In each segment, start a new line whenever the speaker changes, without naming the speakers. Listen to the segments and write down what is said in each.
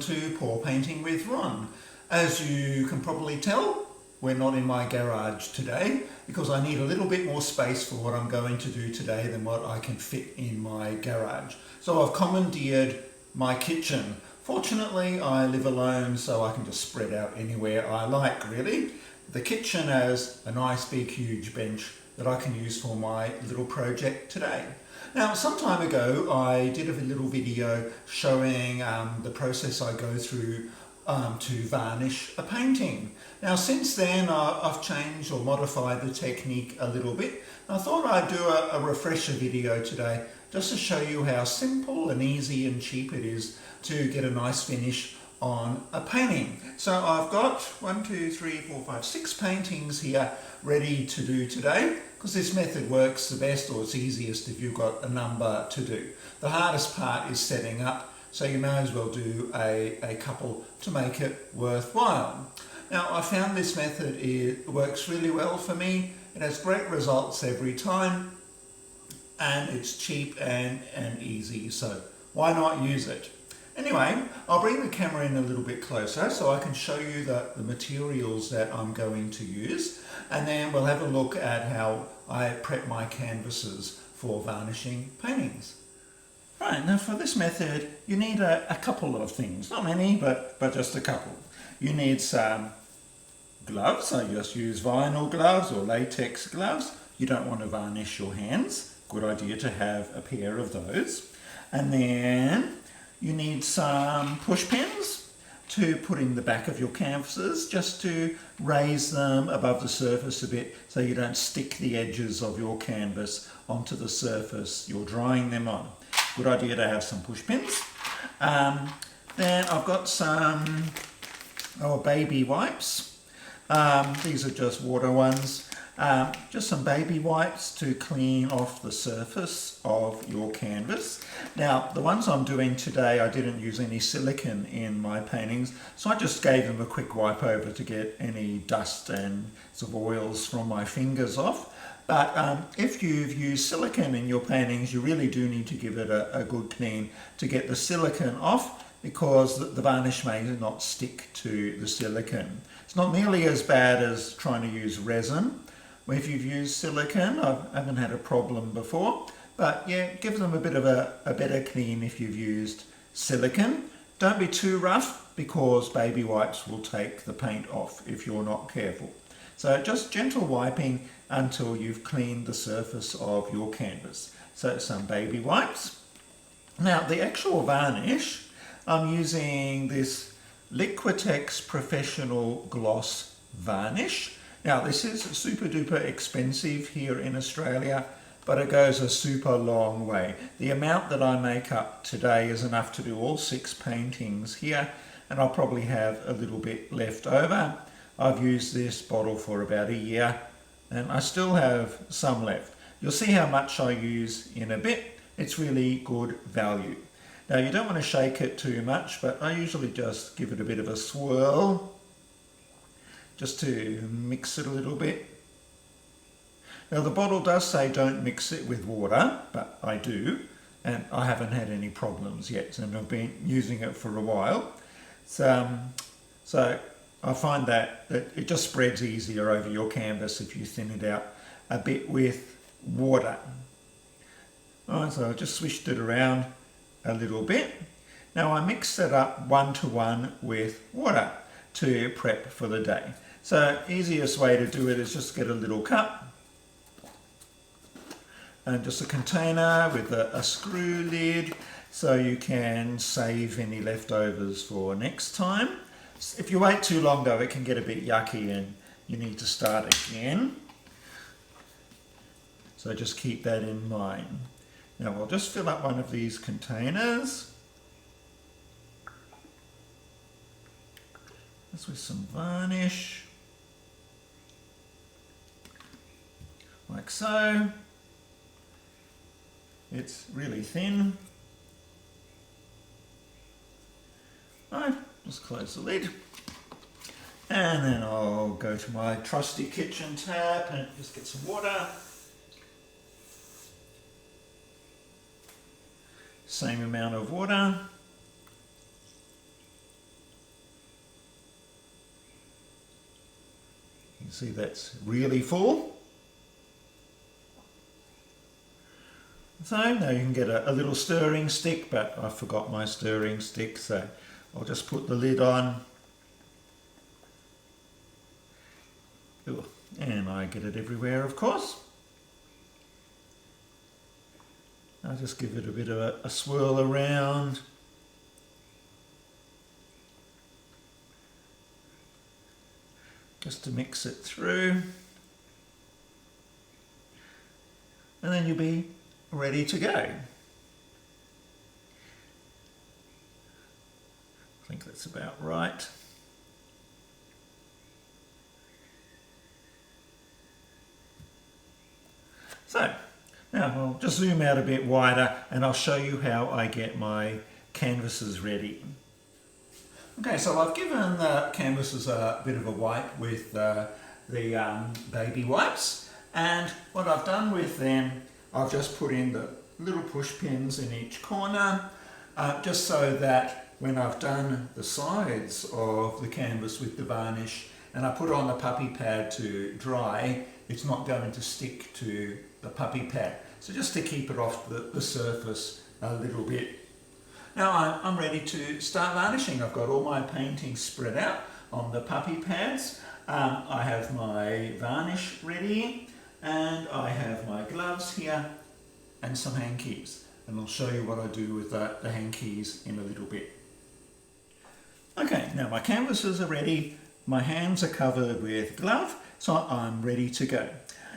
to Pour Painting with Ron. As you can probably tell, we're not in my garage today because I need a little bit more space for what I'm going to do today than what I can fit in my garage. So I've commandeered my kitchen. Fortunately, I live alone, so I can just spread out anywhere I like, really. The kitchen has a nice big huge bench that I can use for my little project today. Now, some time ago, I did a little video showing the process I go through to varnish a painting. Now, since then, I've changed or modified the technique a little bit. I thought I'd do a refresher video today just to show you how simple and easy and cheap it is to get a nice finish on a painting. So I've got 6 paintings here ready to do today, because this method works the best, or it's easiest if you've got a number to do. The hardest part is setting up, so you may as well do a couple to make it worthwhile. Now, I found this method, it works really well for me. It has great results every time, and it's cheap and easy, so why not use it? Anyway, I'll bring the camera in a little bit closer so I can show you the materials that I'm going to use, and then we'll have a look at how I prep my canvases for varnishing paintings. Right, now for this method you need a couple of things, not many, but just a couple. You need some gloves. I just use vinyl gloves or latex gloves. You don't want to varnish your hands. Good idea to have a pair of those. And then you need some push pins to put in the back of your canvases, just to raise them above the surface a bit so you don't stick the edges of your canvas onto the surface you're drying them on. Good idea to have some push pins. Then I've got some baby wipes. These are just water ones. Just some baby wipes to clean off the surface of your canvas. Now, the ones I'm doing today, I didn't use any silicone in my paintings, so I just gave them a quick wipe over to get any dust and sort of oils from my fingers off. But if you've used silicone in your paintings, you really do need to give it a good clean to get the silicone off, because the varnish may not stick to the silicone. It's not nearly as bad as trying to use resin. If you've used silicone, I haven't had a problem before, but yeah, give them a bit of a better clean if you've used silicone. Don't be too rough, because baby wipes will take the paint off if you're not careful. So just gentle wiping until you've cleaned the surface of your canvas. So some baby wipes. Now, the actual varnish, I'm using this Liquitex Professional Gloss Varnish. Now, this is super duper expensive here in Australia, but it goes a super long way. The amount that I make up today is enough to do all 6 paintings here, and I'll probably have a little bit left over. I've used this bottle for about a year, and I still have some left. You'll see how much I use in a bit. It's really good value. Now, you don't want to shake it too much, but I usually just give it a bit of a swirl, just to mix it a little bit. Now, the bottle does say don't mix it with water, but I do, and I haven't had any problems yet, and I've been using it for a while. So I find that it just spreads easier over your canvas if you thin it out a bit with water. All right, so I just swished it around a little bit. Now, I mixed it up 1-to-1 with water to prep for the day. So easiest way to do it is just get a little cup and just a container with a screw lid, so you can save any leftovers for next time. If you wait too long though, it can get a bit yucky and you need to start again. So just keep that in mind. Now, we'll just fill up one of these containers just with some varnish, like so. It's really thin. Right, just close the lid. And then I'll go to my trusty kitchen tap and just get some water. Same amount of water. You see that's really full. So now you can get a little stirring stick, but I forgot my stirring stick, so I'll just put the lid on. Ooh, and I get it everywhere, of course. I'll just give it a bit of a swirl around. Just to mix it through. And then you'll be ready to go. I think that's about right. So now I'll just zoom out a bit wider and I'll show you how I get my canvases ready. Okay, so I've given the canvases a bit of a wipe with the baby wipes, and what I've done with them, I've just put in the little push pins in each corner, just so that when I've done the sides of the canvas with the varnish and I put it on the puppy pad to dry, it's not going to stick to the puppy pad. So just to keep it off the surface a little bit. Now I'm ready to start varnishing. I've got all my painting spread out on the puppy pads. I have my varnish ready, and I have my gloves here and some hankies. And I'll show you what I do with the hankies in a little bit. Okay, now my canvases are ready. My hands are covered with glove, so I'm ready to go.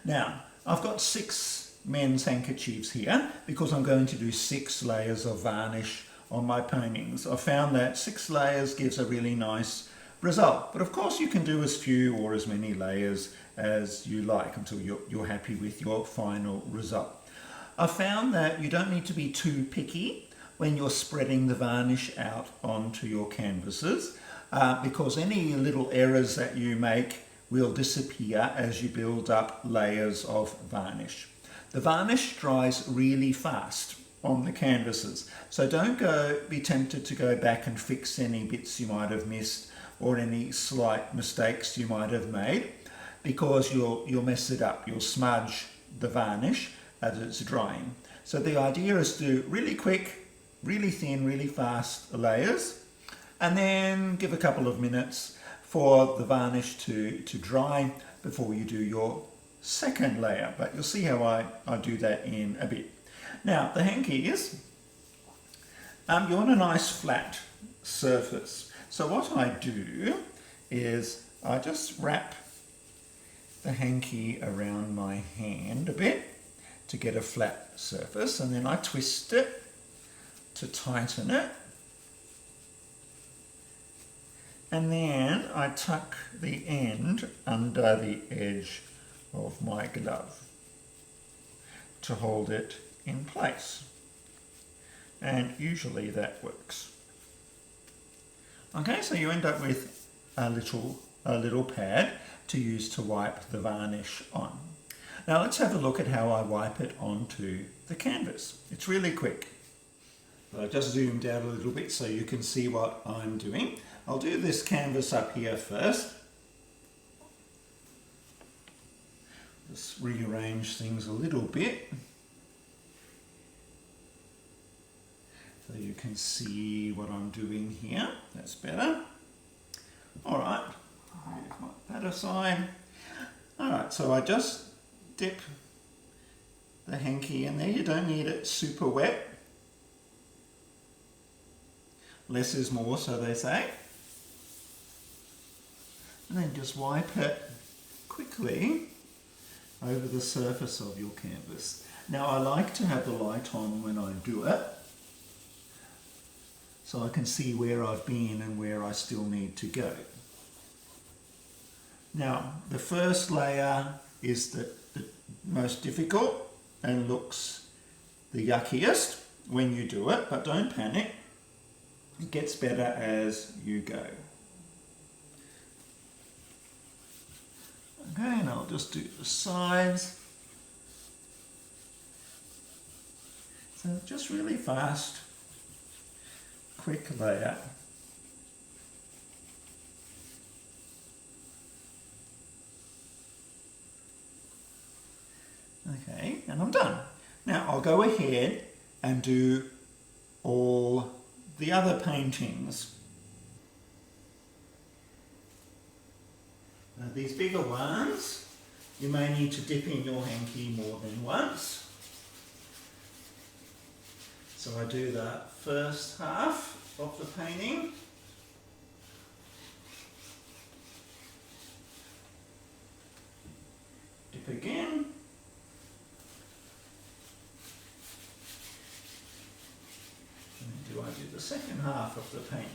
Now, I've got 6 men's handkerchiefs here because I'm going to do 6 layers of varnish on my paintings. I found that 6 layers gives a really nice result, but of course you can do as few or as many layers as you like until you're happy with your final result. I found that you don't need to be too picky when you're spreading the varnish out onto your canvases, because any little errors that you make will disappear as you build up layers of varnish. The varnish dries really fast on the canvases, so don't be tempted to go back and fix any bits you might have missed or any slight mistakes you might have made, because you'll mess it up. You'll smudge the varnish as it's drying. So the idea is to do really quick, really thin, really fast layers, and then give a couple of minutes for the varnish to dry before you do your second layer. But you'll see how I do that in a bit. Now, the hankies, you want a nice flat surface. So what I do is I just wrap the hanky around my hand a bit to get a flat surface, and then I twist it to tighten it. And then I tuck the end under the edge of my glove to hold it in place, and usually that works. Okay, so you end up with a little pad to use to wipe the varnish on. Now let's have a look at how I wipe it onto the canvas. It's really quick. I just zoomed out a little bit so you can see what I'm doing. I'll do this canvas up here first. Just rearrange things a little bit so you can see what I'm doing here. That's better. Alright, move that aside. Alright, so I just dip the hanky in there. You don't need it super wet. Less is more, so they say. And then just wipe it quickly over the surface of your canvas. Now I like to have the light on when I do it, so I can see where I've been and where I still need to go. Now the first layer is the most difficult and looks the yuckiest when you do it, but don't panic. It gets better as you go. Okay, and I'll just do the sides. So just really fast, quick layer. Okay, and I'm done. Now I'll go ahead and do all the other paintings. Now these bigger ones, you may need to dip in your hanky more than once. So I do the first half of the painting. Dip again. And then I do the second half of the painting.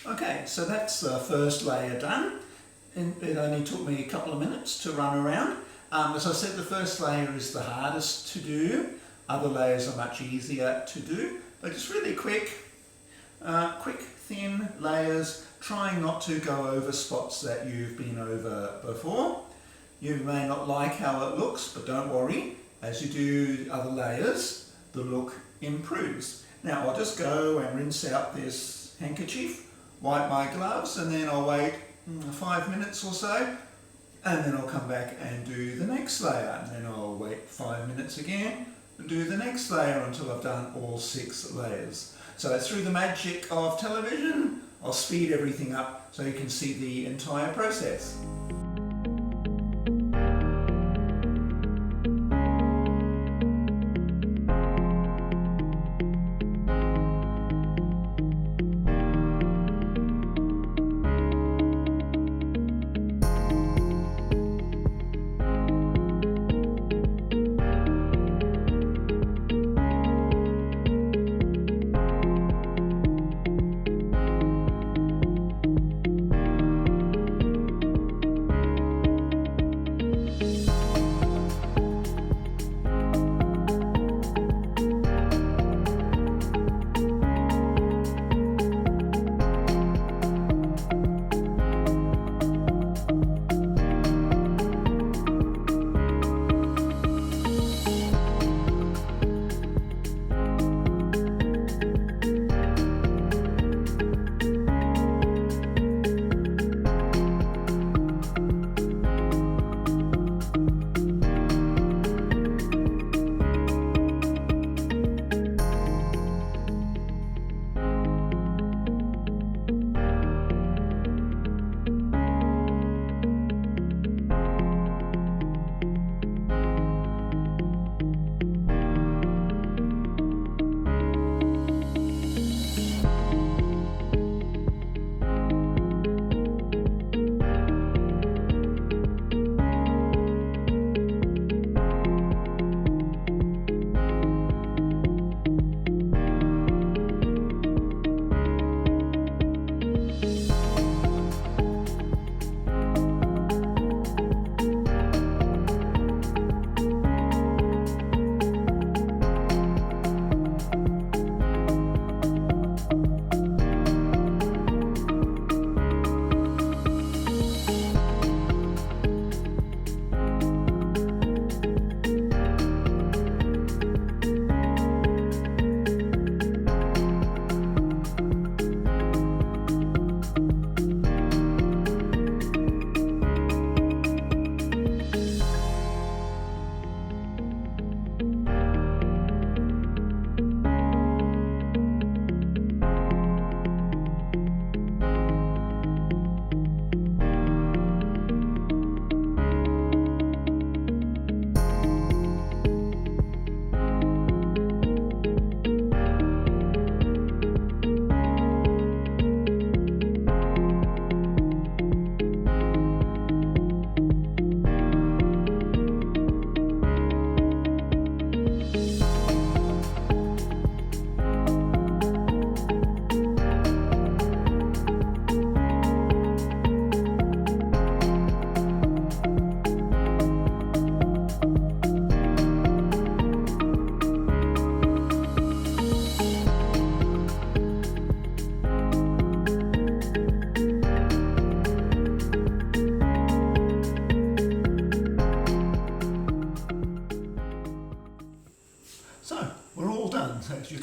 Okay, so that's the first layer done, and it only took me a couple of minutes to run around. As I said, the first layer is the hardest to do. Other layers are much easier to do, but just really quick, thin layers, trying not to go over spots that you've been over before. You may not like how it looks, but don't worry. As you do other layers, the look improves. Now I'll just go and rinse out this handkerchief, wipe my gloves, and then I'll wait 5 minutes or so, and then I'll come back and do the next layer, and then I'll wait 5 minutes again and do the next layer until I've done all 6 layers. So through the magic of television, I'll speed everything up so you can see the entire process.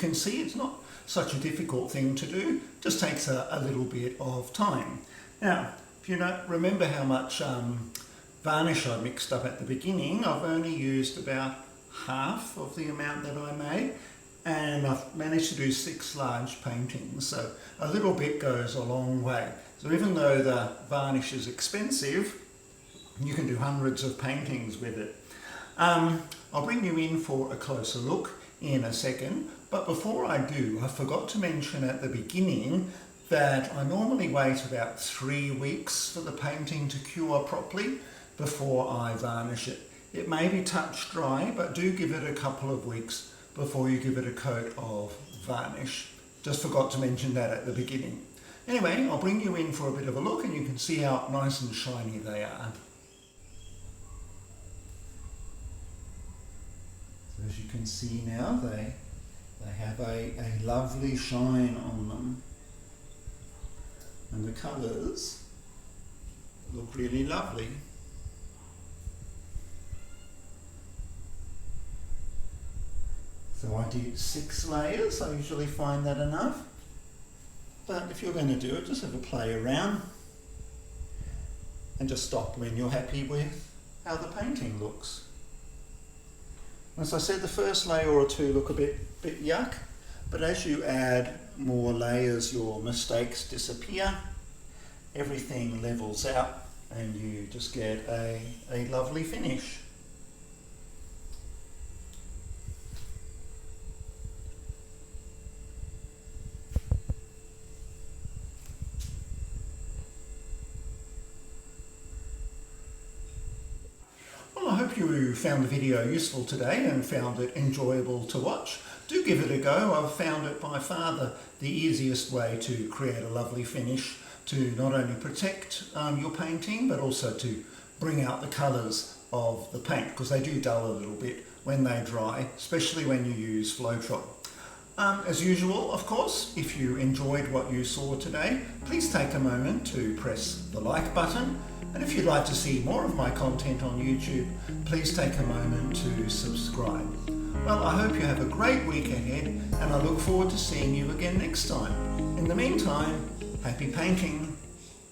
can see it's not such a difficult thing to do, just takes a little bit of time. Now, if you remember how much varnish I mixed up at the beginning, I've only used about half of the amount that I made, and I've managed to do 6 large paintings, so a little bit goes a long way. So even though the varnish is expensive, you can do hundreds of paintings with it. I'll bring you in for a closer look in a second, but before I do, I forgot to mention at the beginning that I normally wait about 3 weeks for the painting to cure properly before I varnish it. It may be touch dry, but do give it a couple of weeks before you give it a coat of varnish. Just forgot to mention that at the beginning. Anyway, I'll bring you in for a bit of a look and you can see how nice and shiny they are. So as you can see now, they have a lovely shine on them. And the colours look really lovely. So I did 6 layers, I usually find that enough. But if you're going to do it, just have a play around and just stop when you're happy with how the painting looks. As I said, the first layer or 2 look a bit yuck, but as you add more layers, your mistakes disappear, everything levels out, and you just get a lovely finish. Well, I hope you found the video useful today and found it enjoyable to watch. Do give it a go. I've found it by far the easiest way to create a lovely finish, to not only protect your painting but also to bring out the colours of the paint, because they do dull a little bit when they dry, especially when you use Floetrol. As usual, of course, if you enjoyed what you saw today, please take a moment to press the like button. And if you'd like to see more of my content on YouTube, please take a moment to subscribe. Well, I hope you have a great week ahead, and I look forward to seeing you again next time. In the meantime, happy painting!